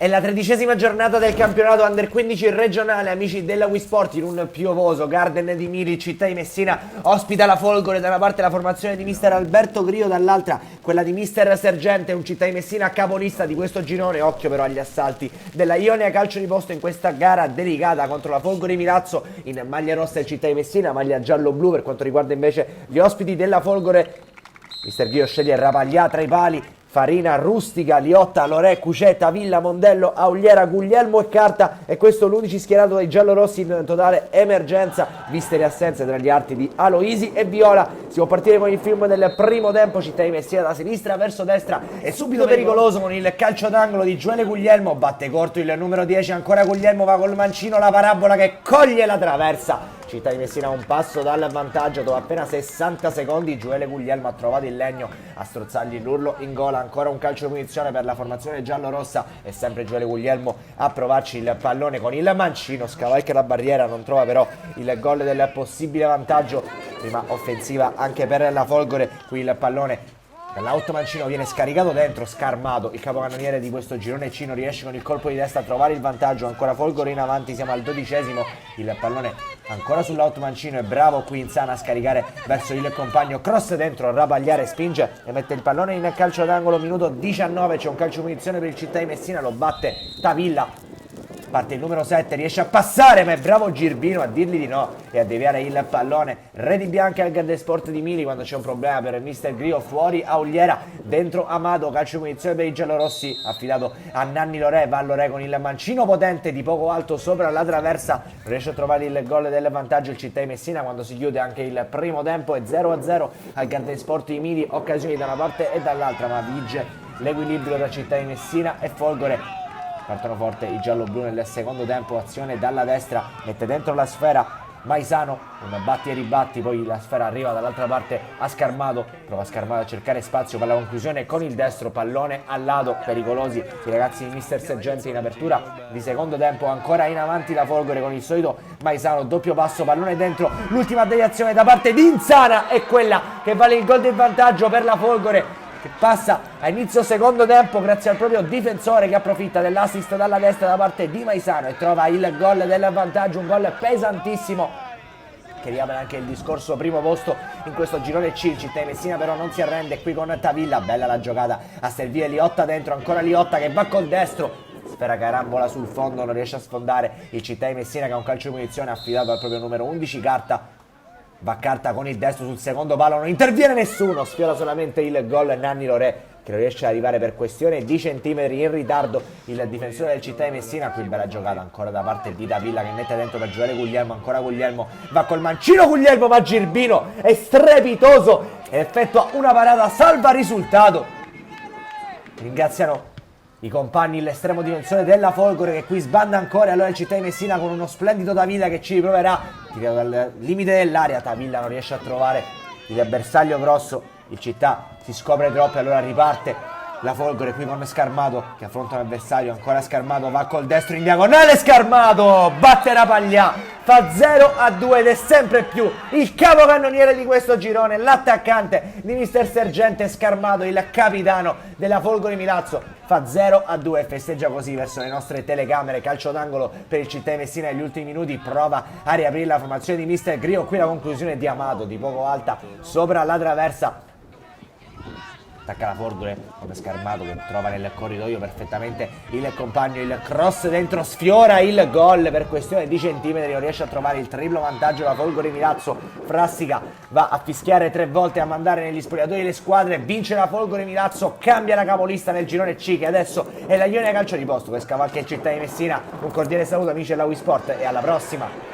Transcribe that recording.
È la 13ª giornata del campionato Under 15 regionale, amici della Wii Sport. In un piovoso Garden di Miri, città di Messina, ospita la Folgore. Da una parte la formazione di mister Alberto Grio, dall'altra quella di mister Sergente, un città di Messina capolista di questo girone. Occhio però agli assalti della Ionia Calcio di Posto in questa gara delicata contro la Folgore Milazzo in maglia rossa il città di Messina, maglia giallo-blu per quanto riguarda invece gli ospiti della Folgore. Mister Grio sceglie Rapaglià tra i pali, Farina, Rustica, Liotta, Lorè, Cucetta, Villa, Mondello, Auliera, Guglielmo e Carta. E questo l'unici schierato dai giallorossi in totale emergenza, viste le assenze tra gli arti di Aloisi e Viola. Si può partire con il film del primo tempo, città di Messina da sinistra verso destra, e subito pericoloso con il calcio d'angolo di Gioele Guglielmo. Batte corto il numero 10, ancora Guglielmo, va col mancino, la parabola che coglie la traversa. Città di Messina a un passo dal vantaggio dopo appena 60 secondi. Gioele Guglielmo ha trovato il legno a strozzargli l'urlo in gola. Ancora un calcio di punizione per la formazione giallorossa e sempre Gioele Guglielmo a provarci il pallone con il mancino, scavalca la barriera, non trova però il gol del possibile vantaggio. Prima offensiva anche per la Folgore, qui il pallone dall'auto mancino viene scaricato dentro, Scarmato, il capocannoniere di questo girone C, non riesce con il colpo di testa a trovare il vantaggio. Ancora Folgore in avanti, siamo al 12esimo, il pallone ancora sull'auto mancino, è bravo qui Insana a scaricare verso il compagno, cross dentro, Rapagliare spinge e mette il pallone in calcio d'angolo. Minuto 19, c'è un calcio di punizione per il città di Messina, lo batte Tavilla. Parte il numero 7, riesce a passare, ma è bravo Girbino a dirgli di no e a deviare il pallone. Reti bianche al Garden Sport di Mili quando c'è un problema per mister Grio. Fuori Auliera, dentro Amato, calcio di punizione per i giallorossi affidato a Nanni Lorè. Va Lorè con il mancino potente di poco alto sopra la traversa, riesce a trovare il gol del vantaggio il città di Messina quando si chiude anche il primo tempo. È 0-0 al Garden Sport di Mili, occasioni da una parte e dall'altra, ma vige l'equilibrio tra città di Messina e Folgore. Partono forte i giallo-blu nel secondo tempo, azione dalla destra, mette dentro la sfera Maisano, un batti e ribatti, poi la sfera arriva dall'altra parte a Scarmato, prova Scarmato a cercare spazio per la conclusione con il destro, pallone al lato, pericolosi i ragazzi di mister Sergente in apertura di secondo tempo. Ancora in avanti la Folgore con il solito Maisano, doppio passo, pallone dentro, l'ultima deviazione da parte di Insana è quella che vale il gol del vantaggio per la Folgore, che passa a inizio secondo tempo grazie al proprio difensore che approfitta dell'assist dalla destra da parte di Maisano e trova il gol del vantaggio, un gol pesantissimo che riapre anche il discorso primo posto in questo girone C. Il città di Messina però non si arrende qui con Tavilla, bella la giocata a servire Liotta dentro, ancora Liotta che va col destro, sfera carambola sul fondo, non riesce a sfondare il città di Messina che ha un calcio di punizione affidato al proprio numero 11 Carta. Va Carta con il destro sul secondo palo, non interviene nessuno, sfiora solamente il gol Nanni Lorè che non riesce ad arrivare per questione di centimetri in ritardo il difensore del città di Messina. Qui bella giocata ancora da parte di Davilla che mette dentro per Gioele Guglielmo, ancora Guglielmo, va col mancino Guglielmo, ma Girbino è strepitoso e effettua una parata salva risultato. Ringraziano i compagni l'estremo dimensione della Folgore che qui sbanda ancora. Allora il città di Messina con uno splendido Tavilla che ci riproverà, tirato dal limite dell'area, Tavilla non riesce a trovare il bersaglio grosso, il città si scopre troppo e allora riparte la Folgore qui con Scarmato che affronta un avversario, ancora Scarmato, va col destro in diagonale, Scarmato batte Rapaglià, fa 0-2 ed è sempre più il capocannoniere di questo girone, l'attaccante di mister Sergente Scarmato, il capitano della Folgore Milazzo, fa 0-2 e festeggia così verso le nostre telecamere. Calcio d'angolo per il città di Messina negli ultimi minuti, prova a riaprire la formazione di mister Grio, qui la conclusione di Amato di poco alta sopra la traversa. Attacca la Folgore con Scarmato che trova nel corridoio perfettamente il compagno, il cross dentro, sfiora il gol per questione di centimetri, non riesce a trovare il triplo vantaggio la Folgore Milazzo. Frassica va a fischiare 3 volte, a mandare negli spogliatoi le squadre, vince la Folgore Milazzo, cambia la capolista nel girone C che adesso è la Ionia Calcio di Posto che scavalca il città di Messina. Un cordiale saluto amici della Wii Sport e alla prossima!